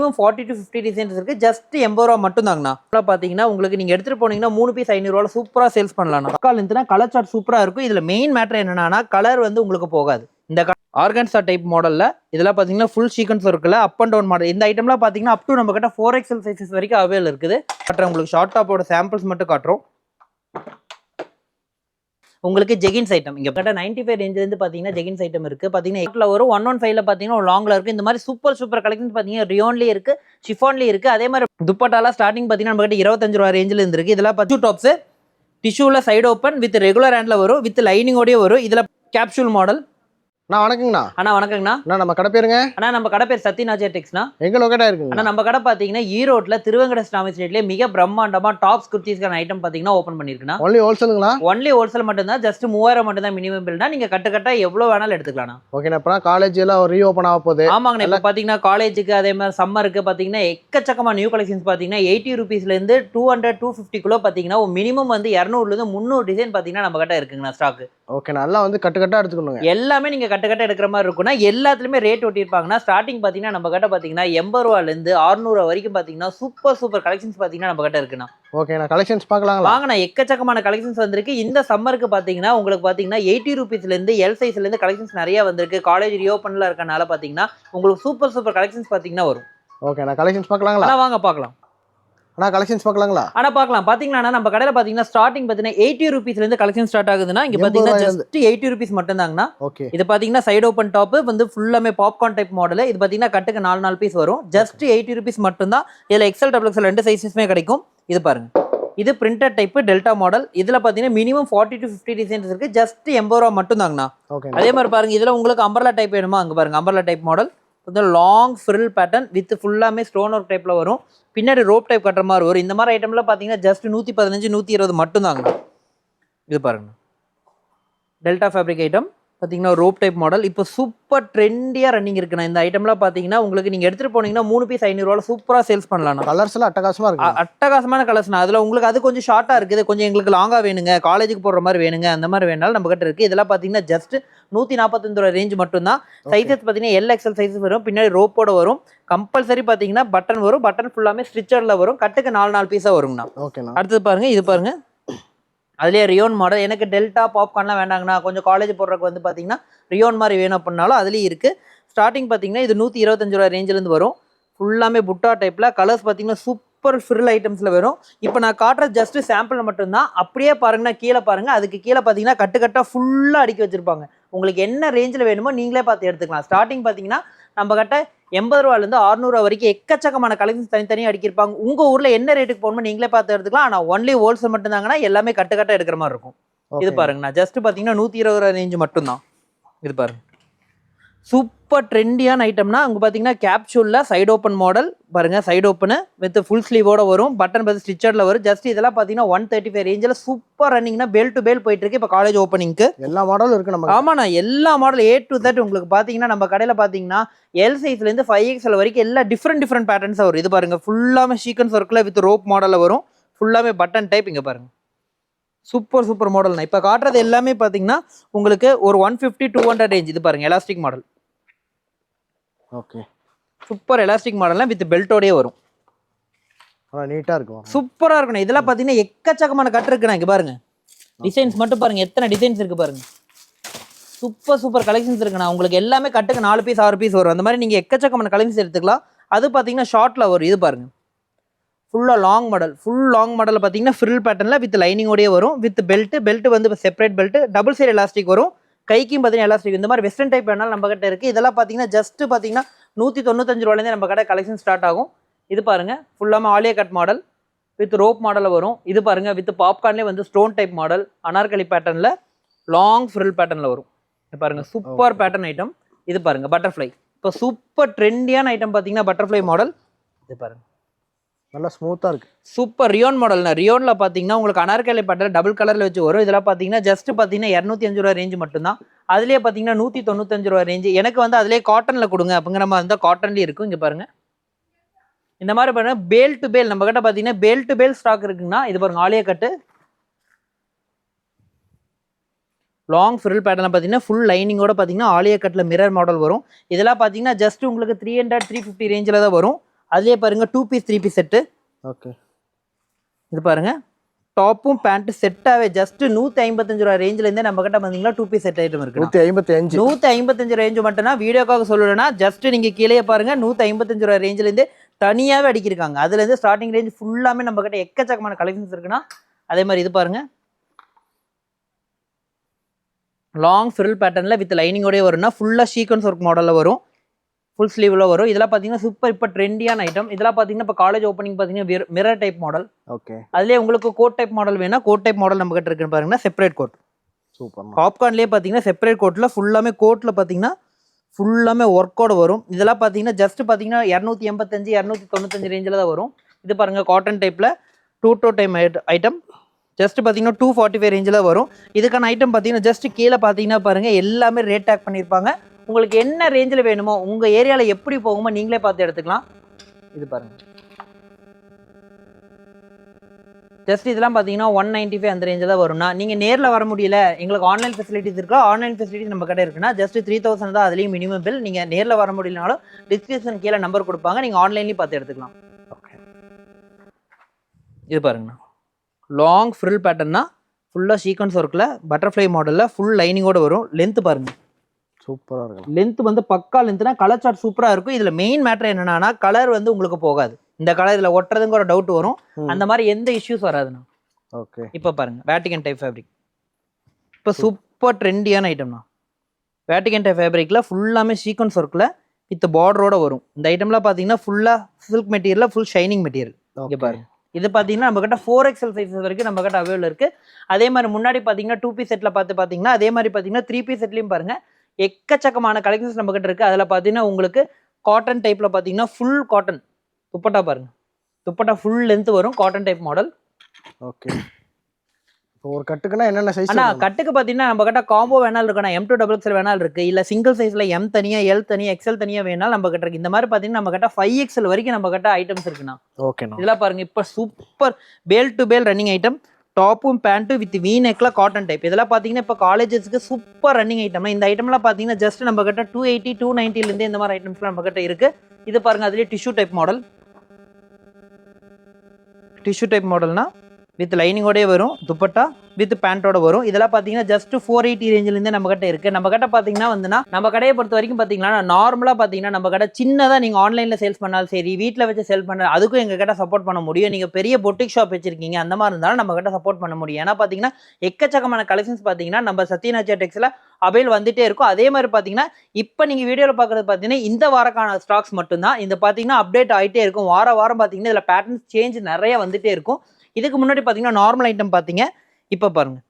40 to 50 designs இருக்கு. Just 80 ரூபா மட்டும் தாங்கண்ணா. பாத்தீங்கன்னா உங்களுக்கு நீங்க எடுத்துட்டு போனீங்கன்னா 3 பீஸ் 500 ரூபாய் சூப்பரா சேல்ஸ் பண்ணலாம். கால் இருந்துனா கலர் சார்ட் சூப்பரா இருக்கும். இதுல மெயின் மேட்டர் என்னன்னா கலர் வந்து உங்களுக்கு போகாது. இந்த ஆர்கன்சா டைப் மாடல்ல இதெல்லாம் பாத்தீங்கன்னா ஃபுல் சீக்வென்ஸ் இருக்குல்ல, அப் அண்ட் டவுன் மாடல். இந்த ஐட்டம்லாம் பாத்தீங்கன்னா அப் டு நம்ம கிட்ட 4XL சைஸஸ் வரைக்கும் அவைலபிள் இருக்குது. உங்களுக்கு ஷார்ட் டாப்போட சாம்பிள்ஸ் மட்டும் காட்டுறோம். உங்களுக்கு ஜெகின்ஸ் ஐட்டம் இங்க கிட்ட 95 ரேஞ்சில இருந்து பாத்தீங்கன்னா ஜெகின்ஸ் ஐட்டம் இருக்கு. பாத்தீங்கன்னா ஒரு 115ல பாத்தீங்கன்னா லாங்ல இருக்கு. இந்த மாதிரி சூப்பர் கலெக்ஷன்ஸ் பாத்தீங்கன்னா ரியோன்லயே இருக்கு, ஷிஃபான்லயே இருக்கு. அதே மாதிரி துப்பட்டால ஸ்டார்டிங் பாத்தீங்கன்னா நம்ம கிட்ட 25 ரூபாய் ரேஞ்சில இருந்து இருக்கு. இதெல்லாம் பச்சு டாப்ஸ் டிஷ்யூல side open with regular handle வரும், வித் லைனிங்கோடய வரும். இதுல கேப்சூல் மாடல். அண்ணா வணக்கங்கண்ணா. அண்ணா வணக்கங்கண்ணா. அண்ணா நம்ம கடை பேருங்க? அண்ணா நம்ம கடை பேர் சத்யநாஜா டெக்ஸ்னா. எங்க லொகேட்டா இருக்குங்க? அண்ணா நம்ம கடை பாத்தீங்கன்னா ஈரோட்ல திருவங்கட ஸ்டாமி ஸ்ட்ரீட்லயே மிக பிரம்மாண்டமா டாப்ஸ் குர்த்திஸ்க்கான ஐட்டம் பாத்தீங்கன்னா ஓபன் பண்ணிருக்குண்ணா. ஒன்லி ஹோல்சேலுங்களா? ஒன்லி ஹோல்சேல் மட்டும் தான். ஜஸ்ட் 3000 மட்டும் தான் மினிமம் பில்னா. நீங்க கட்ட எவ்வளவு வேணாலும் எடுத்துக்கலாம். ஓகேண்ணா. இப்ப காலேஜ் எல்லாம் ரீஓபன் ஆக போகுது. ஆமாங்கண்ணா. இப்ப பாத்தீங்கன்னா காலேஜுக்கு அதே மாதிரி சம்மருக்கு பாத்தீங்கன்னா எக்கச்சக்கமா நியூ கலெக்ஷன்ஸ் பாத்தீங்கன்னா 80 ரூபீஸ்ல இருந்து 200 250 கிலோ பாத்தீங்கன்னா மினிமம் வந்து 200ல இருந்து 300 டிசைன் பாத்தீங்கன்னா நம்ம கிட்ட இருக்குங்கண்ணா ஸ்டாக். ஓகே, நல்லா வந்து கட்ட எடுத்துக்கணுங்க. எல்லாமே நீங்க கட்ட எடுக்கிற மாதிரி இருக்கும்னா எல்லாத்துலயுமே ரேட் ஒட்டியிருப்பாங்கன்னா ஸ்டார்டிங் பாத்தீங்கன்னா நம்ம கிட்ட பாத்தீங்கன்னா 80 ரூபாயில இருந்து 600 ரூபாய் வரைக்கும் பாத்தீங்கன்னா சூப்பர் கலெக்ஷன்ஸ் பாத்தீங்கன்னா நம்ம கிட்ட இருக்குண்ணா. ஓகேண்ணா, கலெக்ஷன்ஸ் பார்க்கலாங்களா? வாங்கண்ணா. எக்கச்சக்கமான கலெக்ஷன்ஸ் வந்திருக்கு. இந்த சம்மருக்கு பாத்தீங்கன்னா உங்களுக்கு பாத்தீங்கன்னா 80 ரூபீஸ்ல இருந்து எல் சைஸ்ல இருந்து கலெக்ஷன்ஸ் நிறைய வந்திருக்கு. காலேஜ் ரீஓபன்ல இருக்கனால பாத்தீங்கன்னா உங்களுக்கு சூப்பர் கலெக்ஷன்ஸ் பாத்தீங்கன்னா வரும். ஓகேண்ணா, கலெக்ஷன்ஸ் பார்க்கலாங்களா? வாங்க பார்க்கலாம். அண்ணா கலெக்ஷன்ஸ் பார்க்கலாங்களா? அண்ணா பார்க்கலாம். பாத்தீங்கன்னா நம்ம கடையில பாத்தீங்கன்னா ஸ்டார்டிங் பாத்தீங்கன்னா 80 ரூபீஸ்ல இருந்து கலெக்ஷன் ஸ்டார்ட் ஆகுதுன்னா இங்க பாத்தீங்கன்னா ஜஸ்ட் 80 ரூபீஸ் மட்டும் தாங்கண்ணா. ஓகே. இது பாத்தீங்கன்னா சைடு ஓபன் டாப் வந்து ஃபுல்லாமே பாப்கார்ன் டைப் மாடல். இது பாத்தீங்கன்னா கட்டுக்கு 4 பீஸ் வரும். ஜஸ்ட் 80 ரூபீஸ் மட்டும் தான். இதுல எக்ஸ்எல் டபுள் எக்ஸ்எல் ரெண்டு சைஸஸ்மே கிடைக்கும். இது பாருங்க, இது பிரிண்டட் டைப் டெல்டா மாடல். இதுல பாத்தீங்கன்னா மினிமம் 40 to 50 டிசைன்ஸ் இருக்கு. ஜஸ்ட் 80 ரூபா மட்டும் தாங்கண்ணா. அதே மாதிரி பாருங்க, இதுல உங்களுக்கு அம்பர்லா டைப் வேணுமா? அங்க பாருங்க, umbrella type model long frill pattern with ஃபுல்லாமே ஸ்டோன் ஒர்க் டைப்ல வரும். பின்னாடி ரோப் டைப் கட்டுற மாதிரி வரும். இந்த மாதிரி ஐட்டம்ல பாத்தீங்கன்னா ஜஸ்ட் 115 120 மட்டும் தாங்க. இது பாருங்க, டெல்டா ஃபேப்ரிக் ஐட்டம் பாத்தீங்கன்னா ரோப் டைப் மாடல். இப்போ சூப்பர் ட்ரெண்டியா ரன்னிங் இருக்குண்ணா. இந்த ஐட்டம்லாம் பாத்தீங்கன்னா உங்களுக்கு நீங்க எடுத்துட்டு போனீங்கன்னா 3 பீஸ் 500 ரூபாய் சூப்பரா சேல்ஸ் பண்ணலாம். கலர்ஸ் எல்லாம் அட்டகாசமா இருக்கு. அட்டகாசமான கலர்ஸ்னா அதுல உங்களுக்கு அது கொஞ்சம் ஷார்ட்டா இருக்குது, கொஞ்சம் எங்களுக்கு லாங்கா வேணுங்க, காலேஜுக்கு போடுற மாதிரி வேணுங்க, அந்த மாதிரி வேணாலும் நம்ம கிட்ட இருக்கு. இதெல்லாம் பாத்தீங்கன்னா ஜஸ்ட் 145 ரூபாய் ரேஞ்ச் மட்டும் தான். சைஸஸ் பாத்தீங்கன்னா எல் எக்ஸ்எல் சைஸஸ் வரும். பின்னாடி ரோப்போட வரும். கம்பல்சரி பாத்தீங்கன்னா பட்டன் வரும். பட்டன் ஃபுல்லாமே ஸ்டிச்சர்ல வரும். கட்டுக்கு 4 பீஸா வருங்கண்ணா. அடுத்தது பாருங்க, இது பாருங்க, அதுலேயே ரியோன் மாடல். எனக்கு டெல்டா பாப்கார்ன்லாம் வேண்டாங்கண்ணா, கொஞ்சம் காலேஜ் போடுறதுக்கு வந்து பார்த்தீங்கன்னா ரியோன் மாதிரி வேணும் அப்படின்னாலும் அதுலேயும் இருக்குது. ஸ்டார்டிங் பார்த்தீங்கன்னா இது 125 ரூபாய் ரேஞ்சிலேருந்து வரும். ஃபுல்லாமே புட்டா டைப்பில். கலர்ஸ் பார்த்தீங்கன்னா சூப்பர் ஃப்ரில் ஐட்டம்ஸில் வரும். இப்போ நான் காட்டுற ஜஸ்ட் சாம்பிள் மட்டும்தான். அப்படியே பாருங்கன்னா கீழே பாருங்கள், அதுக்கு கீழே பார்த்தீங்கன்னா கட்டாக ஃபுல்லாக அடுக்கி வச்சுருப்பாங்க. உங்களுக்கு என்ன ரேஞ்சில் வேணுமோ நீங்களே பார்த்து எடுத்துக்கலாம். ஸ்டார்டிங் பார்த்தீங்கன்னா நம்ம கிட்ட 80 ரூபாயிலேருந்து 600 ரூபா வரைக்கும் எக்கச்சக்கமான கலெக்ஷன்ஸ் தனித்தனியாக அடிக்கிருப்பாங்க. உங்கள் ஊரில் என்ன ரேட்டுக்கு போகணுமோ நீங்களே பார்த்து எடுத்துக்கலாம். ஆனால் ஒன்லி ஹோல்சேல் மட்டும் தாங்கன்னா எல்லாமே கட்ட எடுக்கிற மாதிரி இருக்கும். இது பாருங்கண்ணா, ஜஸ்ட் பார்த்தீங்கன்னா 120 ரூபா ரேஞ்சு மட்டும்தான். இது பாருங்க, சூப்பர் ட்ரெண்டியான ஐட்டம்னா அங்கே பார்த்தீங்கன்னா கேப்சூலில் சைடு ஓப்பன் மாடல் பாருங்க. சைடு ஓப்பனு வித் ஃபுல் ஸ்லீவோட வரும். பட்டன் பார்த்து ஸ்டிச்சரில் வரும். ஜஸ்ட் இதெல்லாம் பார்த்தீங்கன்னா 135 ரேஞ்சில் சூப்பர் ரன்னிங்னா பேல் டு பேல் போயிட்டு இருக்கு. இப்போ காலேஜ் ஓப்பனிங்க்கு எல்லா மாடலும் இருக்கு நம்ம. ஆமாண்ணா, எல்லா மாடல் A to Z உங்களுக்கு பார்த்தீங்கன்னா நம்ம கடையில் பார்த்தீங்கன்னா எல் சைஸ்லேருந்து 5XL வரைக்கும் எல்லா டிஃப்ரெண்ட் பேட்டர்ன்ஸாக வரும். இது பாருங்க, ஃபுல்லாமே சீக்வன்ஸ் ஒர்க்கில் வித் ரோப் மாடலில் வரும். ஃபுல்லாமே பட்டன் டைப். இங்கே பாருங்க, சூப்பர் மாடல்னா. இப்போ காட்டுறது எல்லாமே பார்த்தீங்கன்னா உங்களுக்கு ஒரு 150 200 ரேஞ்ச். இது பாருங்க, elastic model. Okay, super elastic மாடல்லாம் வித் பெல்ட்டோடயே வரும். நீட்டா இருக்கும், சூப்பரா இருக்கும். இதெல்லாம் பாத்தீங்கன்னா எக்கச்சக்கமான கட் இருக்குண்ணா. இங்க பாருங்க, டிசைன்ஸ் மட்டும் பாருங்க, எத்தனை டிசைன்ஸ் இருக்கு பாருங்க. சூப்பர் கலெக்ஷன்ஸ் இருக்குண்ணா. உங்களுக்கு எல்லாமே கட்டுக்கு 4 பீஸ் 6 பீஸ் வரும். அந்த மாதிரி நீங்க எக்கச்சக்கமான கலெக்ஷன்ஸ் எடுத்துக்கலாம். அது பாத்தீங்கன்னா ஷார்ட்ல வரும். இது பாருங்க, ஃபுல்லா long model. Full long model பாத்தீங்கன்னா ஃப்ரில் பேட்டர்ன்ல வித் லைனிங்கோடயே வரும். வித் பெல்ட் வந்து separate belt, double side elastic வரும். கைக்கும் பார்த்தீங்கன்னா எலாஸ்டிக். இந்த மாதிரி வெஸ்டர்ன் டைப் வேணாலும் நம்ம கிட்ட இருக்குது. இதெல்லாம் பார்த்தீங்கன்னா ஜஸ்ட் பார்த்தீங்கன்னா 195 ரூபாயிலேருந்து நம்ம கடை கலெக்ஷன் ஸ்டார்ட் ஆகும். இது பாருங்கள், ஃபுல்லாமல் Alia cut model with rope மாடலில் வரும். இது பாருங்கள், வித் பாப்கார்ன்லேயே வந்து ஸ்டோன் டைப் மாடல் அனார்கலி பேட்டர்னில் லாங் ஃப்ரில் பேட்டர்னில் வரும். இது பாருங்கள், சூப்பர் பேட்டர்ன் ஐட்டம். இது பாருங்கள், பட்டர்ஃப்ளை. இப்போ சூப்பர் ட்ரெண்டியான ஐட்டம் பார்த்தீங்கன்னா பட்டர்ஃப்ளை மாடல். இது பாருங்கள், நல்லா ஸ்மூத்தா இருக்கு. Super rayon மாடல்னா. ரியோன்ல பாத்தீங்கன்னா உங்களுக்கு அனார்கலி பேட்டர்ன் டபுள் கலர்ல வச்சு வரும். இதெல்லாம் பாத்தீங்கன்னா ஜஸ்ட் பாத்தீங்கன்னா 205 ரூபாய் ரேஞ்ச் மட்டும் தான். அதுலயே பாத்தீங்கன்னா 195 ரூபாய் ரேஞ்ச். எனக்கு வந்து அதுலயே காட்டன்ல கொடுங்க அப்படிங்கிற மாதிரி இருந்தா காட்டன்லயே இருக்கும். இங்க பாருங்க, இந்த மாதிரி பாருங்க, பேல் டு பேல் நம்ம கிட்ட பாத்தீங்கன்னா பேல் டு பேல் ஸ்டாக் இருக்குங்கன்னா. இது பாருங்க, ஆலியா கட்டு லாங் ஃப்ரில் பேட்டர்ல பாத்தீங்கன்னா ஃபுல் லைனிங்கோட பாத்தீங்கன்னா ஆலியா கட்ல மிரர் மாடல் வரும். இதெல்லாம் பாத்தீங்கன்னா ஜஸ்ட் உங்களுக்கு 300 350 ரேஞ்சில தான் வரும். அதுலேயே பாருங்கள் 2 பீஸ் 3 பீஸ் செட்டு. ஓகே. இது பாருங்கள் டாப்பும் பேண்ட்டு செட்டாகவே ஜஸ்ட் 155 ரூபா ரேஞ்சிலேருந்தே நம்ம கிட்ட பார்த்தீங்கன்னா 2 பீஸ் செட் ஐட்டம் இருக்குது. 155 155 ரேஞ்சு மட்டும்னா வீடியோக்காக சொல்லணும்னா ஜஸ்ட் நீங்கள் கீழே பாருங்கள் 155 ரூபா ரேஞ்சிலேருந்தே தனியாகவே அடிக்கிருக்காங்க. அதுலேருந்து ஸ்டார்டிங் ரேஞ்ச் ஃபுல்லாமே நம்ம கிட்ட எக்கச்சக்கமான கலெக்ஷன்ஸ் இருக்குன்னா அதே மாதிரி இது பாருங்கள் லாங் ஃப்ரில் பேட்டர்னில் வித் லைனிங்கோடய வரும்னா ஃபுல்லாக சீக்வன்ஸ் ஒர்க் மாடலில் வரும், ஃபுல் ஸ்லீவில் வரும். இதெல்லாம் பார்த்தீங்கன்னா சூப்பர் இப்போ ட்ரெண்டியான ஐட்டம். இதெல்லாம் பார்த்தீங்கன்னா இப்போ காலேஜ் ஓப்பனிங் பார்த்தீங்கன்னா மிரர் டைப் மாடல். ஓகே. அதுலேயே உங்களுக்கு கோட் டைப் மாடல் வேணா கோட் டைப் மாடல் நம்ம கிட்ட இருக்குன்னு பாருங்கன்னா செப்பரேட் கோட். சூப்பர். பாப்கார்ன்லேயே பார்த்தீங்கன்னா செப்பரேட் கோட்டில் ஃபுல்லாமே கோட்டில் பார்த்தீங்கன்னா ஃபுல்லாமே ஒர்க்கோட வரும். இதெல்லாம் பார்த்தீங்கன்னா ஜஸ்ட் பார்த்தீங்கன்னா 285 295 ரேஞ்சில் தான் வரும். இது பாருங்கள் காட்டன் டைப்பில் 2 டோ டைம் ஐட்டம் ஜஸ்ட் பார்த்தீங்கன்னா 245 ரேஞ்சில் வரும். இதுக்கான ஐட்டம் பார்த்தீங்கன்னா ஜஸ்ட் கீழே பார்த்தீங்கன்னா பாருங்கள் எல்லாமே ரேட் டேக் பண்ணியிருப்பாங்க. உங்களுக்கு என்ன ரேஞ்சில் வேணுமோ உங்கள் ஏரியாவில் எப்படி போகுமோ நீங்களே பார்த்து எடுத்துக்கலாம். இது பாருங்கள் ஜஸ்ட் இதெல்லாம் பார்த்தீங்கன்னா 195 அந்த ரேஞ்சில் தான் வரும்னா நீங்கள் நேரில் வர முடியல எங்களுக்கு ஆன்லைன் ஃபெசிலிட்டிஸ் இருக்கா, ஆன்லைன் ஃபெசிலிட்டிஸ் நம்ம கிட்ட இருக்குன்னா ஜஸ்ட் 3000 தான் அதுலேயும் மினிமம் பில். நீங்கள் நேரில் வர முடியலனாலும் டிஸ்கிரிப்ஷன் கீழே நம்பர் கொடுப்பாங்க, நீங்கள் ஆன்லைன்லேயும் பார்த்து எடுத்துக்கலாம். ஓகே. இது பாருங்கண்ணா லாங் ஃப்ரில் பேட்டர்னா ஃபுல்லாக சீக்வன்ஸ் ஒர்க்கில் பட்டர்ஃப்ளை மாடலில் ஃபுல் லைனிங்கோடு வரும். லென்த்து பாருங்கள் சூப்பராக இருக்கும். லென்த் வந்து பக்கா லென்த்னா கலர் சார்ட் சூப்பராக இருக்கும். இதில் மெயின் மேட்டர் என்னன்னா கலர் வந்து உங்களுக்கு போகாது. இந்த கலர் இதில் ஒட்டுறதுங்கிற டவுட் வரும், அந்த மாதிரி எந்த இஷ்யூஸ் வராதுண்ணா. ஓகே. இப்போ பாருங்க வேட்டிகன் டைப் ஃபேப்ரிக் இப்போ சூப்பர் ட்ரெண்டியான ஐட்டம்னா. வேட்டிகன் டைப் ஃபேப்ரிக்கில் ஃபுல்லாமே சீக்வன்ஸ் ஒர்க்கில் வித் பார்டரோட வரும். இந்த ஐட்டம்லாம் பார்த்தீங்கன்னா ஃபுல்லாக silk material, full shining material. இங்கே பாருங்க இது பார்த்தீங்கன்னா நம்ம கிட்ட 4XL சைஸஸ் வரைக்கும் நம்ம கிட்ட அவைலபிள் இருக்குது. அதே மாதிரி முன்னாடி பார்த்தீங்கன்னா 2 பீஸ் செட்டில் பார்த்தீங்கன்னா அதே மாதிரி பார்த்தீங்கன்னா 3 பீஸ் செட்லையும் பாருங்கள் எக்கச்சக்கமான கலெக்ஷன்ஸ் நம்ம கிட்ட இருக்குது. அதில் பார்த்தீங்கன்னா உங்களுக்கு காட்டன் டைப்பில் பார்த்தீங்கன்னா ஃபுல் காட்டன் துப்பட்டா பாருங்கள், துப்பட்டா ஃபுல் லென்த் வரும் காட்டன் டைப் மாடல். ஓகே. இப்போ ஒரு கட்டுக்குன்னா என்னென்ன சைஸ்? ஆனால் கட்டுக்கு பார்த்தீங்கன்னா நம்ம கிட்ட காம்போ வேணாலும் இருக்குண்ணா, M2 XXL வேணாலும் இருக்குது, இல்லை சிங்கிள் சைஸில் M தனியாக L தனியாக XL தனியாக வேணாலும் நம்ம கிட்ட இருக்குது. இந்த மாதிரி பார்த்தீங்கன்னா நம்ம கிட்ட 5XL வரைக்கும் நம்ம கிட்ட ஐட்டம்ஸ் இருக்குண்ணா. ஓகேண்ணா. இதெல்லாம் பாருங்கள் இப்போ சூப்பர் பேல் டு பேல் ரன்னிங் ஐட்டம். டாப்பும் பேண்ட்டு வித் வீ நெக்கில் காட்டன் டைப். இதெல்லாம் பார்த்தீங்கன்னா இப்போ காலேஜஸ்க்கு சூப்பர் ரன்னிங் ஐட்டம்னா. இந்த ஐட்டம்லாம் பார்த்தீங்கன்னா ஜஸ்ட் நம்ம கிட்ட 280 290 இந்த மாதிரி ஐட்டம்ஸ்லாம் நம்ம கிட்ட இருக்குது. இது பாருங்கள் அதுலேயே tissue type model. Tissue type மாடல்னா வித் லைனிங்கோடய வரும், துப்பட்டா வித் பேண்ட்டோட வரும். இதெல்லாம் பார்த்தீங்கன்னா ஜஸ்ட் 480 ரேஞ்சிலேருந்தே நம்ம கிட்ட இருக்குது. நம்ம கிட்ட பார்த்தீங்கன்னா வந்துன்னா நம்ம கடையை பொறுத்த வரைக்கும் பார்த்தீங்கன்னா நார்மலாக பார்த்தீங்கன்னா நம்ம கடை சின்னதாக நீங்கள் ஆன்லைனில் சேல்ஸ் பண்ணாலும் சரி, வீட்டில் வச்சு சேல் பண்ண அதுக்கும் எங்கள் கிட்ட சப்போர்ட் பண்ண முடியும். நீங்கள் பெரிய பொட்டிக் ஷாப் வச்சிருக்கீங்க அந்த மாதிரி இருந்தாலும் நம்ம கிட்ட சப்போர்ட் பண்ண முடியும். ஏன்னா பார்த்தீங்கன்னா எக்கச்சக்கமான கலெக்ஷன்ஸ் பார்த்தீங்கன்னா நம்ம சத்யநாச்சியா டெக்ஸில் அவைல் வந்துட்டே இருக்கும். அதே மாதிரி பார்த்தீங்கன்னா இப்போ நீங்கள் வீடியோவில் பார்க்குறது பார்த்தீங்கன்னா இந்த வாரக்கான ஸ்டாக்ஸ் மட்டும்தான். இந்த பார்த்தீங்கன்னா அப்டேட் ஆகிட்டே இருக்கும். வாரம் பார்த்தீங்கன்னா இதில் பேட்டர்ன்ஸ் சேஞ்ச் நிறைய வந்துட்டே இருக்கும். இதுக்கு முன்னாடி பார்த்தீங்கன்னா நார்மல் ஐட்டம் பார்த்தீங்க, இப்போ பாருங்கள்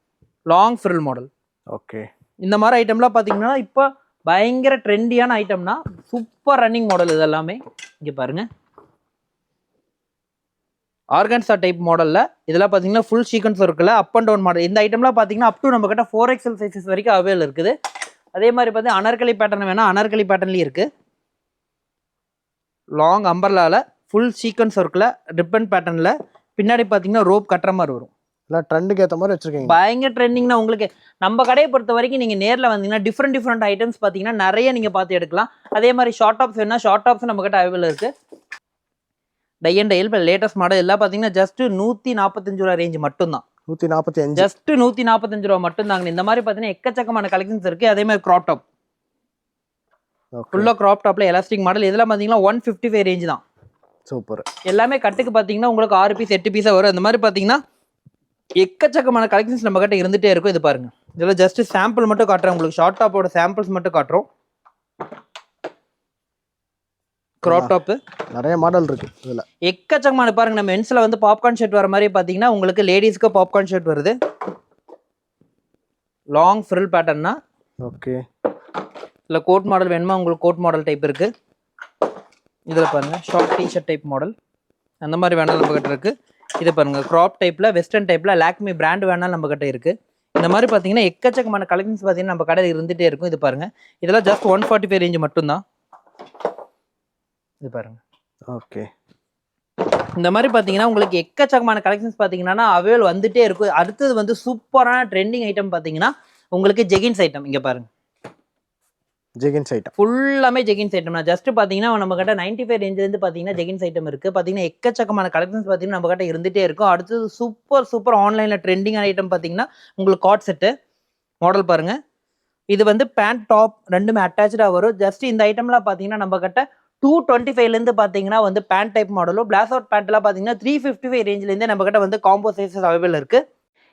லாங் ஃப்ரில் மாடல். ஓகே. இந்த மாதிரி ஐட்டம்லாம் பார்த்தீங்கன்னா இப்போ பயங்கர ட்ரெண்டியான ஐட்டம்னா சூப்பர் ரன்னிங் மாடல். இது எல்லாமே இங்கே பாருங்கள் ஆர்கன்ஸா டைப் மாடலில் இதெல்லாம் பார்த்தீங்கன்னா ஃபுல் சீக்வன்ஸ் இருக்குல்ல அப் அண்ட் டவுன் மாடல். இந்த ஐட்டம்லாம் பார்த்தீங்கன்னா அப் டு நம்ம கிட்ட 4XL சைஸஸ் வரைக்கும் அவைலபிள் இருக்குது. அதே மாதிரி பார்த்தீங்கன்னா அனார்கலி பேட்டர்ன் வேணால் அனார்கலி பேட்டர்ன்லேயும் இருக்குது. லாங் அம்பர்லாவில் ஃபுல் சீக்வன்ஸ் ஒர்க்கில் ரிப்பன் பேட்டர்னில் பின்னாடி பார்த்தீங்கன்னா ரோப் கட்டுற மாதிரி வரும். இல்லை ட்ரெண்டுக்கு ஏற்ற மாதிரி வச்சுருக்கீங்க. பயங்கர ட்ரெண்டிங்னா உங்களுக்கு நம்ம கடையை பொறுத்த வரைக்கும் நீங்கள் நேரில் வந்தீங்கன்னா டிஃப்ரெண்ட் ஐட்டம்ஸ் பார்த்தீங்கன்னா நிறைய நீங்கள் பார்த்து எடுக்கலாம். அதே மாதிரி ஷார்ட் டாப்ஸ் வேணால் ஷார்ட் டாப்ஸ் நம்ம கிட்ட அவைலபிள் இருக்குது. டை அண்ட் டைல் இப்போ லேட்டஸ்ட் மாடல் எல்லாம் பார்த்தீங்கன்னா ஜஸ்ட் 145 ரூபா ரேஞ்ச் மட்டும்தான். 145 ஜஸ்ட் 145 ரூபா மட்டும்தாங்க. இந்த மாதிரி பார்த்தீங்கன்னா எக்கச்சக்கமான கலெக்ஷன்ஸ் இருக்குது. அதே மாதிரி க்ராப் டாப் ஃபுல்லாக க்ராப் டாப்பில் எலாஸ்டிக் மாடல் இதெல்லாம் பார்த்தீங்கன்னா 155 ரேஞ்ச் தான். சூப்பர். எல்லாமே கட்டுக்கு பார்த்தீங்கன்னா உங்களுக்கு 6 பீஸ் 8 பீஸாக வரும். அந்த மாதிரி பார்த்தீங்கன்னா எக்கச்சக்கமான கலெக்ஷன்ஸ் நம்ம கிட்ட இருந்துகிட்டே இருக்கும். இது பாருங்கள் இதெல்லாம் ஜஸ்ட் சாம்பிள் மட்டும் காட்டுறோம் உங்களுக்கு, ஷார்ட் டாப்போட சாம்பிள்ஸ் மட்டும் காட்டுறோம். க்ராப் டாப்பு நிறைய மாடல் இருக்குது இதில் எக்கச்சக்கமான பாருங்கள். நம்ம மென்ஸில் வந்து பாப்கார்ன் ஷர்ட் வர மாதிரி பார்த்தீங்கன்னா உங்களுக்கு லேடிஸ்க்கு பாப்கார்ன் ஷர்ட் வருது. லாங் ஃப்ரில் பேட்டர்னா. ஓகே. இல்லை கோட் மாடல் வேணுமா உங்களுக்கு கோட் மாடல் டைப் இருக்குது. இதில் பாருங்கள் ஷார்ட் டிஷர்ட் டைப் மாடல் அந்த மாதிரி வேணாலும் நம்ம கிட்ட இருக்குது. இது பாருங்கள் க்ராப் டைப்பில் வெஸ்டர்ன் டைப்பில் லாக்மி பிராண்ட் வேணாலும் நம்ம கிட்ட இருக்குது. இந்த மாதிரி பார்த்தீங்கன்னா எக்கச்சக்கமான கலெக்ஷன்ஸ் பார்த்தீங்கன்னா நம்ம கடையில் இருந்துகிட்டே இருக்கும். இது பாருங்கள் இதெல்லாம் ஜஸ்ட் 145 ரேஞ்சு மட்டும்தான். இது பாருங்கள். ஓகே. இந்த மாதிரி பார்த்தீங்கன்னா உங்களுக்கு எக்கச்சக்கமான கலெக்ஷன்ஸ் பார்த்தீங்கன்னா அவைலபிள் வந்துட்டே இருக்கும். அடுத்தது வந்து சூப்பரான ட்ரெண்டிங் ஐட்டம் பார்த்தீங்கன்னா உங்களுக்கு ஜெகின்ஸ் ஐட்டம். இங்கே பாருங்கள் ஜெகின்ஸ் ஐட்டம் ஃபுல்லாமே ஜெகின்ஸ் ஐட்டம்னா ஜஸ்ட் பார்த்தீங்கன்னா நம்ம கிட்ட 95 ரேஞ்சிலேருந்து பார்த்தீங்கன்னா ஜெகின்ஸ் ஐட்டம் இருக்குது. பார்த்தீங்கன்னா எக்கச்சக்கமான கலெக்ஷன்ஸ் பார்த்தீங்கன்னா நம்ம கிட்ட இருந்துகிட்டே இருக்கும். அடுத்தது சூப்பர் ஆன்லைனில் ட்ரெண்டிங்கான ஐட்டம் பார்த்தீங்கன்னா உங்களுக்கு காட் செட்டு மாடல் பாருங்கள். இது வந்து பேண்ட் டாப் ரெண்டுமே அட்டாச்சாக வரும். ஜஸ்ட் இந்த ஐட்டம்லாம் பார்த்தீங்கன்னா நம்ம கிட்ட 225லேருந்து பார்த்தீங்கன்னா வந்து பேண்ட் டைப் மாடலும் பிளாஸ் அவுட் பேண்ட்லாம் பார்த்தீங்கன்னா 355 ரேஞ்சிலேருந்து நம்ம கிட்ட வந்து காம்போ சைஸஸ் அவைலபிள் இருக்குது.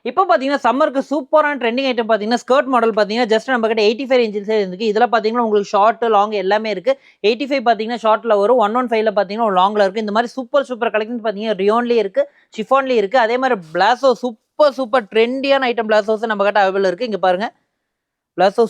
இப்போ பார்த்தீங்கன்னா சம்மருக்கு சூப்பரான ட்ரெண்டிங் ஐட்டம் பார்த்தீங்கன்னா ஸ்கர்ட் மாடல் பார்த்தீங்கன்னா ஜஸ்ட் நம்ம கிட்ட 85 ரேஞ்சில் இருக்குது. இதில் பார்த்தீங்கன்னா உங்களுக்கு ஷார்ட் லாங் எல்லாமே இருக்குது. 85 பார்த்தீங்கன்னா ஷார்ட்டில் வரும், 115ல பார்த்தீங்கன்னா லாங்கில் இருக்குது. இந்த மாதிரி சூப்பர் கலெக்ஷன்ஸ் பார்த்தீங்கன்னா ரியோன்லேயே இருக்குது, ஷிஃபான்லேயே இருக்குது. அதே மாதிரி பிளாசோ சூப்பர் ட்ரெண்டியான ஐட்டம் பிளாசோஸ் நம்ம கிட்ட அவைலபிள் இருக்குது. இங்கே பாருங்கள் பிளாசோ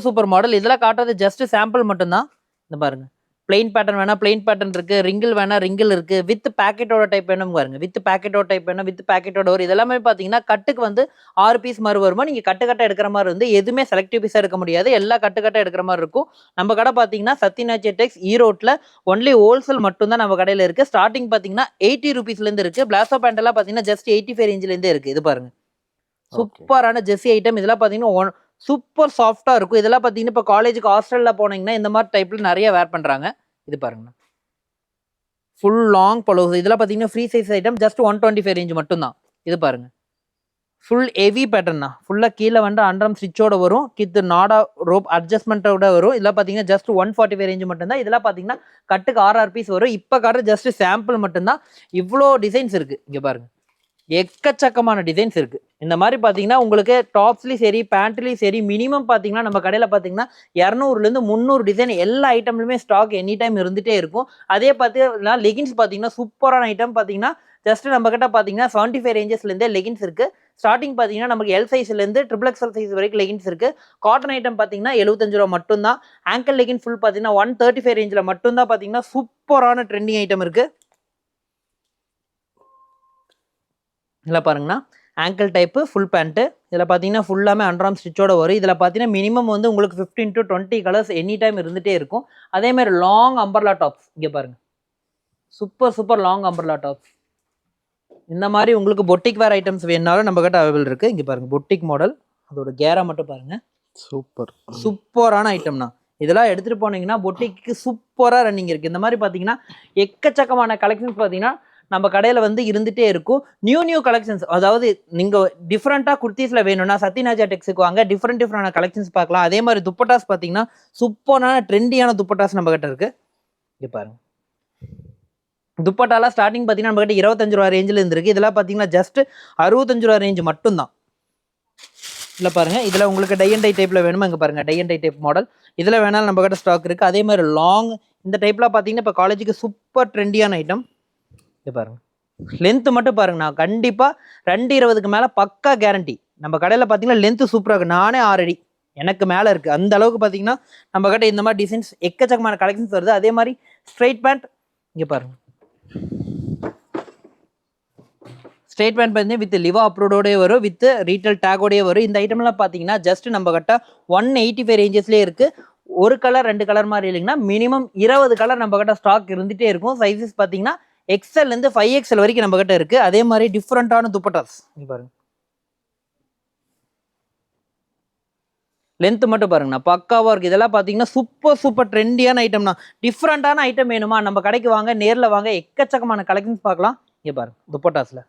சூப்பர் மாடல். இதெல்லாம் காட்டுறது ஜஸ்ட் சாம்பிள் மட்டும்தான். இந்த பாருங்கள் பிளெயின் பேட்டர்ன் வேணா பிளெயின் பேட்டர்ன் இருக்குது, ரிங்கிள் வேணா ரிங்கிள் இருக்குது, வித் பேக்கெட்டோட டைப் வேணும் பாருங்க, வித் பேக்கெட்டோட டைப் வேணும், வித் பேக்கெட்டோட வரும். இதெல்லாமே பார்த்தீங்கன்னா கட்டுக்கு வந்து 6 பீஸ் மாதிரி வருமா. நீங்கள் கட்டு எடுக்கிற மாதிரி வந்து எதுவுமே செலக்டிவ் பீஸாக எடுக்க முடியாது, எல்லாம் கட்டு எடுக்கிற மாதிரி இருக்கும். நம்ம கடை பார்த்தீங்கன்னா சத்யநாத் டெக்ஸ் ஈரோட்டில் ஒன்லி ஹோல்சேல் மட்டும்தான் நம்ம கடையில் இருக்குது. ஸ்டார்டிங் பார்த்தீங்கன்னா 80 ருபீஸ்லேருந்து இருக்குது. பிளாசோ பேண்ட் எல்லாம் பார்த்தீங்கன்னா ஜஸ்ட் 85 ரேஞ்சிலேருந்தே இருக்குது. இது பாருங்க சூப்பரான ஜெர்சி ஐட்டம். இதெல்லாம் பார்த்தீங்கன்னா சூப்பர் சாஃப்டாக இருக்கும். இதெல்லாம் பார்த்தீங்கன்னா இப்போ காலேஜுக்கு ஹாஸ்டலில் போனீங்கன்னா இந்த மாதிரி டைப்பில் நிறைய வேர் பண்ணுறாங்க. இது பாருங்கண்ணா ஃபுல் லாங் பலோஸ். இதெல்லாம் பார்த்தீங்கன்னா free size item just 125 range மட்டும்தான். இது பாருங்க ஃபுல் ஹெவி பேட்டர்னா ஃபுல்லாக கீழே வந்து அண்டரம் ஸ்டிச்சோட வரும், கித்து நாடா ரோப் அட்ஜஸ்ட்மெண்ட்டோட வரும். இதெல்லாம் பார்த்தீங்கன்னா ஜஸ்ட் 145 ரேஞ்ச் மட்டும்தான். இதெல்லாம் பார்த்தீங்கன்னா கட்டுக்கு 6 பீஸ் வரும். இப்போ காட்டுற ஜஸ்ட் சாம்பிள் மட்டும்தான். இவ்வளோ டிசைன்ஸ் இருக்குது. இங்கே பாருங்க எக்கச்சக்கமான டிசைன்ஸ் இருக்குது. இந்த மாதிரி பார்த்தீங்கன்னா உங்களுக்கு டாப்ஸ்லேயும் சரி பேண்ட்லேயும் சரி மினிமம் பார்த்தீங்கன்னா நம்ம கடையில் பார்த்தீங்கன்னா 200லேருந்து 300 டிசைன் எல்லா ஐட்டம்லையுமே ஸ்டாக் எனி டைம் இருந்துகிட்டே இருக்கும். அதே பார்த்தீங்கன்னா லெகின்ஸ் பார்த்தீங்கன்னா சூப்பரான ஐட்டம் பார்த்தீங்கன்னா ஜஸ்ட் நம்ம கிட்ட பார்த்தீங்கன்னா 75 ரேஞ்சஸ்லேருந்தே லெகின்ஸ் இருக்குது. ஸ்டார்டிங் பார்த்தீங்கன்னா நமக்கு எல் சைஸ்லேருந்து XXL சைஸ் வரைக்கும் லெகின்ஸ் இருக்குது. காட்டன் ஐட்டம் பார்த்தீங்கன்னா 75 ரூபா மட்டும்தான். ஆங்கிள் லெகின் ஃபுல் பார்த்தீங்கன்னா 135 ரேஞ்சில் மட்டும்தான் பார்த்தீங்கன்னா சூப்பரான ட்ரெண்டிங் ஐட்டம் இருக்குது. இதில் பாருங்கண்ணா ஆங்கிள் டைப்பு ஃபுல் பேண்ட்டு. இதில் பார்த்தீங்கன்னா ஃபுல்லாமே அண்டர்ஆர்ம் ஸ்டிச்சோட வரும். இதில் பார்த்தீங்கன்னா மினிமம் வந்து உங்களுக்கு 15 to 20 கலர்ஸ் எனி டைம் இருந்துகிட்டே இருக்கும். அதேமாதிரி லாங் அம்பர்லா டாப்ஸ் இங்கே பாருங்கள் சூப்பர் லாங் அம்பர்லா டாப்ஸ். இந்த மாதிரி உங்களுக்கு பொட்டிக் வேர் ஐட்டம்ஸ் வேணுனாலும் நம்ம கிட்ட அவைலபிள் இருக்குது. இங்கே பாருங்கள் பொட்டிக் மாடல், அதோட கேரா மட்டும் பாருங்கள் சூப்பரான ஐட்டம்னா. இதெல்லாம் எடுத்துகிட்டு போனீங்கன்னா பொட்டிக்கு சூப்பராக ரன்னிங் இருக்குது. இந்த மாதிரி பார்த்தீங்கன்னா எக்கச்சக்கமான கலெக்ஷன்ஸ் பார்த்தீங்கன்னா நம்ம கடையில் வந்து இருந்துகிட்டே இருக்கும். நியூ கலெக்ஷன்ஸ், அதாவது நீங்கள் டிஃப்ரெண்ட்டாக குர்த்திஸில் வேணும்னா சத்யநாத் டெக்ஸுக்கு வாங்க, டிஃப்ரெண்டான கலெக்ஷன்ஸ் பார்க்கலாம். அதே மாதிரி துப்பட்டாஸ் பார்த்தீங்கன்னா சூப்பரான ட்ரெண்டியான துப்பட்டாஸ் நம்ம கிட்ட இருக்குது. இங்கே பாருங்கள் துப்பட்டாலாம் ஸ்டார்டிங் பார்த்தீங்கன்னா நம்ம கிட்ட 25 ரூபா ரேஞ்சில் இருந்துருக்கு. இதெல்லாம் பார்த்தீங்கன்னா ஜஸ்ட் 65 ரூபா ரேஞ்ச் மட்டும்தான். இதில் பாருங்கள் இதில் உங்களுக்கு டை அண்ட் டை டைப்பில் வேணுமா, இங்கே பாருங்கள் tie and dye type model. இதில் வேணாலும் நம்ம கிட்ட ஸ்டாக் இருக்குது. அதே மாதிரி லாங் இந்த டைப்லாம் பார்த்தீங்கன்னா இப்போ காலேஜுக்கு சூப்பர் ட்ரெண்டியான ஐட்டம். இது பாருங்க லென்த்து மட்டும் பாருங்கண்ணா கண்டிப்பாக 220க்கு மேலே பக்கா கேரண்டி. நம்ம கடையில் பார்த்தீங்கன்னா லென்த்து சூப்பராக இருக்குது. நானே 6 அடி எனக்கு மேலே இருக்குது. அந்த அளவுக்கு பார்த்தீங்கன்னா நம்ம கிட்ட இந்த மாதிரி டிசைன்ஸ் எக்கச்சக்கமான கலெக்ஷன்ஸ் வருது. அதே மாதிரி ஸ்ட்ரைட் பேண்ட் இங்கே பாருங்கள் ஸ்ட்ரைட் பேண்ட் பார்த்தீங்கன்னா வித் லிவா அப்ரூவோடய வரும், வித் ரீட்டைல் டேகோடய வரும். இந்த ஐட்டம்லாம் பார்த்தீங்கன்னா ஜஸ்ட் நம்ம கிட்ட 185 ரேஞ்சஸ்லேயே இருக்குது. ஒரு கலர் 2 கலர் மாதிரி இல்லைங்கன்னா மினிமம் 20 கலர் நம்ம கிட்ட ஸ்டாக் இருந்துகிட்டே இருக்கும். சைஸஸ் பார்த்தீங்கன்னா XL-லேருந்து 5XL வரைக்கும் நம்ம கிட்ட இருக்குது. அதே மாதிரி டிஃப்ரெண்ட்டான துப்பட்டாஸ் இங்கே பாருங்க லென்த்து மட்டும் பாருங்கண்ணா பக்காவாக இருக்குது. இதெல்லாம் பார்த்தீங்கன்னா சூப்பர் ட்ரெண்டியான ஐட்டம்னா. டிஃப்ரெண்ட்டான ஐட்டம் வேணுமா நம்ம கடைக்கு வாங்க, நேரில் வாங்க, எக்கச்சக்கமான கலெக்ஷன்ஸ் பார்க்கலாம். இங்கே பாருங்க துப்பட்டாஸில்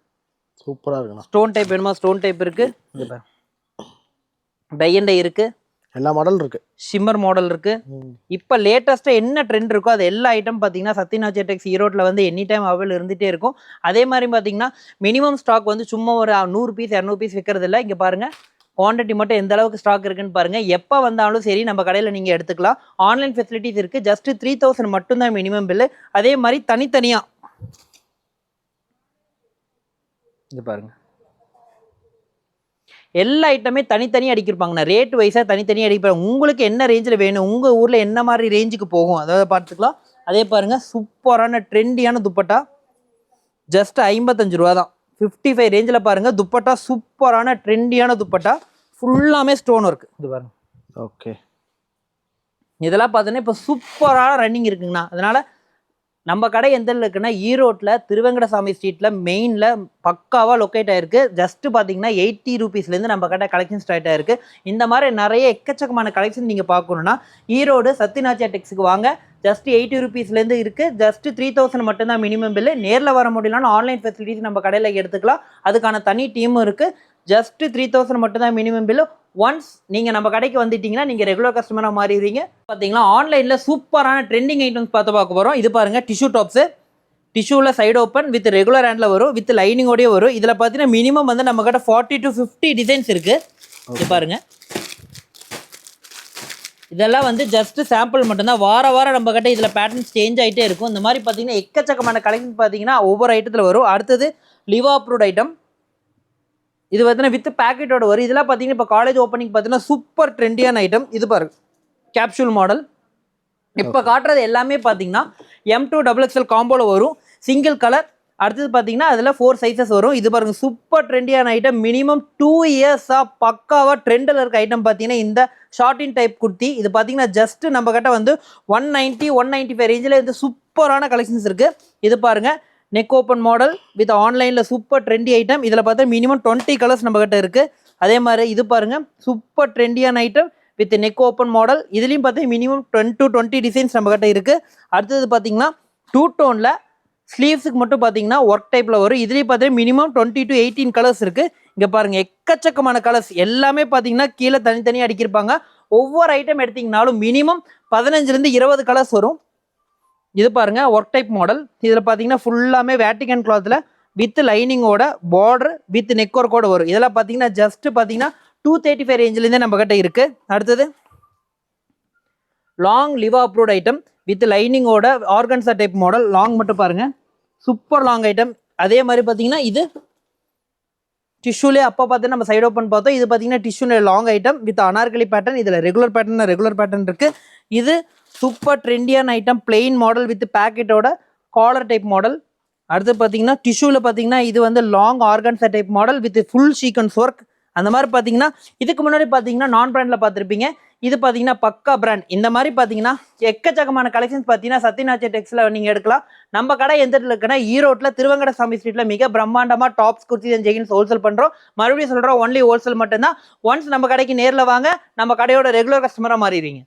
சூப்பராக இருக்குண்ணா. ஸ்டோன் டைப் வேணுமா ஸ்டோன் டைப் இருக்குது. இங்கே பாருங்க டை அண்ட் டை இருக்குது, எல்லா மாடல் இருக்குது, ஷிம்மர் மாடல் இருக்குது. இப்போ லேட்டஸ்ட்டாக என்ன ட்ரெண்ட் இருக்கோ அது எல்லா ஐட்டம் பார்த்தீங்கன்னா சத்யநாத் டெக்ஸ் ஈரோட்டில் வந்து எனி டைம் அவைலபிள் இருந்துகிட்டே இருக்கும். அதே மாதிரி பார்த்தீங்கன்னா மினிமம் ஸ்டாக் வந்து சும்மா ஒரு 100 பீஸ் 200 பீஸ் விற்கிறது இல்லை. இங்கே பாருங்கள் குவான்டிட்டி மட்டும் எந்த அளவுக்கு ஸ்டாக் இருக்குன்னு பாருங்கள். எப்போ வந்தாலும் சரி நம்ம கடையில் நீங்கள் எடுத்துக்கலாம். ஆன்லைன் ஃபெசிலிட்டிஸ் இருக்குது. ஜஸ்ட் 3000 மட்டும்தான் மினிமம் பில்லு. அதே மாதிரி தனித்தனியாக இங்கே பாருங்கள் எல்லா ஐட்டமே தனித்தனியாக அடிக்கிருப்பாங்கண்ணா. ரேட் வைஸாக தனித்தனியாக அடிப்பாங்க. உங்களுக்கு என்ன ரேஞ்சில் வேணும், உங்கள் ஊரில் என்ன மாதிரி ரேஞ்சுக்கு போகும் அதாவது பார்த்துக்கலாம். அதே பாருங்கள் சூப்பரான ட்ரெண்டியான துப்பட்டா ஜஸ்ட் 55 ரூபா தான். 55 ரேஞ்சில் பாருங்கள் துப்பட்டா சூப்பரான ட்ரெண்டியான துப்பட்டா ஃபுல்லாமே ஸ்டோன் ஒர்க். இது பாருங்கள் ஓகே. இதெல்லாம் பார்த்தோன்னா இப்போ சூப்பரான ரன்னிங் இருக்குங்கண்ணா. அதனால் நம்ம கடை எந்த இருக்குன்னா ஈரோட்டில் திருவெங்கடசாமி ஸ்ட்ரீட்டில் மெயினில் பக்காவாக லொக்கேட் ஆயிருக்கு. ஜஸ்ட் பார்த்தீங்கன்னா 80 ரூபீஸ்லேருந்து நம்ம கடை கலெக்ஷன் ஸ்டார்ட் ஆயிருக்கு. இந்த மாதிரி நிறைய எக்கச்சக்கமான கலெக்ஷன் நீங்கள் பார்க்கணுன்னா ஈரோடு சத்யநாச்சியா டெக்ஸுக்கு வாங்க. ஜஸ்ட் 80 ரூபீஸ்லேருந்து இருக்குது. ஜஸ்ட் 3000 மட்டும்தான் மினிமம் பில்லு. நேரில் வர முடியலன்னா ஆன்லைன் ஃபெசிலிட்டிஸ் நம்ம கடையில் எடுத்துக்கலாம். அதுக்கான தனி டீமும் இருக்குது. ஜஸ்ட் 3000 மட்டும்தான் மினிமம் பில்லு. ஒன்ஸ் நீங்கள் நம்ம கடைக்கு வந்துட்டீங்கன்னா நீங்கள் ரெகுலர் கஸ்டமராக மாறிடுவீங்க. பார்த்தீங்கன்னா ஆன்லைனில் சூப்பரான ட்ரெண்டிங் ஐட்டம்ஸ் பார்க்க போகிறோம். இது பாருங்கள், டிஷ்யூ டாப்ஸு. டிஷ்யூவில் side open with regular handle வரும், வித் லைனிங்கோடய வரும். இதில் பார்த்தீங்கன்னா மினிமம் வந்து நம்ம கிட்ட 40 to 50 டிசைன்ஸ் இருக்குது. இது பாருங்கள், இதெல்லாம் வந்து ஜஸ்ட் சாம்பிள் மட்டும்தான். வாரம் நம்ம கிட்ட இதில் பேட்டர்ன்ஸ் சேஞ்ச் ஆகிட்டே இருக்கும். இந்த மாதிரி பார்த்தீங்கன்னா எக்கச்சக்கமான கலெக்ஷன் பார்த்தீங்கன்னா ஒவ்வொரு ஐட்டத்தில் வரும். அடுத்தது லிவா அப்ரூவ்ட் ஐட்டம். இது பார்த்தீங்கன்னா வித் பேக்கெட்டோட வரும். இதெல்லாம் பார்த்தீங்கன்னா இப்போ காலேஜ் ஓப்பனிங் பார்த்தீங்கன்னா சூப்பர் ட்ரெண்டியான ஐட்டம். இது பாருங்க, கேப்சூல் மாடல். இப்போ காட்டுறது எல்லாமே பார்த்தீங்கன்னா M2 XXL காம்போவில் வரும், சிங்கிள் கலர். அடுத்தது பார்த்தீங்கன்னா அதில் 4 சைஸஸ் வரும். இது பாருங்க, சூப்பர் ட்ரெண்டியான ஐட்டம். மினிமம் 2 இயர்ஸாக பக்காவாக ட்ரெண்டில் இருக்க ஐட்டம் பார்த்தீங்கன்னா இந்த ஷார்டின் டைப் குர்த்தி. இது பார்த்தீங்கன்னா ஜஸ்ட் நம்ம கிட்ட வந்து 190 195 ரேஞ்சில் இது சூப்பரான கலெக்ஷன்ஸ் இருக்குது. இது பாருங்கள், நெக் ஓப்பன் மாடல் வித் ஆன்லைனில் சூப்பர் ட்ரெண்டி ஐட்டம். இதில் பார்த்தா மினிமம் 20 கலர்ஸ் நம்ம கிட்ட இருக்குது. அதே மாதிரி இது பாருங்கள், சூப்பர் ட்ரெண்டியான item with neck open model. இதுலேயும் பார்த்தா மினிமம் 10 to 20 டிசைன்ஸ் நம்ம கிட்ட இருக்குது. அடுத்தது பார்த்தீங்கன்னா 2 டோனில் ஸ்லீவ்ஸுக்கு மட்டும் பார்த்தீங்கன்னா ஒர்க் டைப்பில் வரும். இதுலேயும் பார்த்தீங்கன்னா மினிமம் 20 to 18 கலர்ஸ் இருக்குது. இங்கே பாருங்கள், எக்கச்சக்கமான கலர்ஸ் எல்லாமே பார்த்தீங்கன்னா கீழே தனித்தனியாக அடிக்கிருப்பாங்க. ஒவ்வொரு ஐட்டம் எடுத்திங்கனாலும் மினிமம் 15 to 20 கலர்ஸ் வரும். இது பாருங்க, ஒர்க் டைப் மாடல். இதில் பார்த்தீங்கன்னா ஃபுல்லாமே வேட்டிகன் கிளாத்தில் வித் லைனிங்கோட பார்டர் வித் நெக் ஒர்க்கோட வரும். இதெல்லாம் பார்த்தீங்கன்னா ஜஸ்ட் பார்த்தீங்கன்னா 235 ரேஞ்சிலேருந்தே நம்ம கிட்ட இருக்குது. அடுத்தது லாங் லிவா அப்ரூவ்ட் ஐட்டம் வித் லைனிங்கோட ஆர்கன்சா டைப் மாடல். லாங் மட்டும் பாருங்கள், சூப்பர் லாங் ஐட்டம். அதே மாதிரி பார்த்தீங்கன்னா இது டிஷ்யூலே அப்போ பார்த்தீங்கன்னா நம்ம சைடு ஓப்பன் பார்த்தோம். இது பார்த்தீங்கன்னா டிஷ்யூல long item with Anarkali pattern. இதில் ரெகுலர் பேட்டர்ன் இருக்குது. இது சூப்பர் ட்ரெண்டியான ஐட்டம், பிளெயின் மாடல் வித் பேக்கெட்டோட காலர் டைப் மாடல். அடுத்து பார்த்தீங்கன்னா டிஷ்யூவில் பார்த்தீங்கன்னா இது வந்து long organza type model with full sequins work. அந்த மாதிரி பார்த்தீங்கன்னா இதுக்கு முன்னாடி பார்த்தீங்கன்னா நான் பிராண்டில் பார்த்துருப்பீங்க. இது பார்த்தீங்கன்னா பக்கா பிராண்ட். இந்த மாதிரி பார்த்தீங்கன்னா எக்கச்சக்கமான கலெக்ஷன்ஸ் பார்த்தீங்கன்னா சத்யநாச்சியா டெக்ஸில் நீங்கள் எடுக்கலாம். நம்ம கடை எந்த இடத்துல இருக்குன்னா ஈரோட்டில் திருவெங்கடசாமி ஸ்ட்ரீட்டில் மிக பிரம்மாண்டமாக tops, kurtis and jeggings wholesale பண்ணுறோம். மறுபடியும் சொல்கிறோம், ஒன்லி ஹோல்சேல் மட்டும்தான். ஒன்ஸ் நம்ம கடைக்கு நேரில் வாங்க, நம்ம கடையோட ரெகுலர் கஸ்டமராக மாறிடுவீங்க.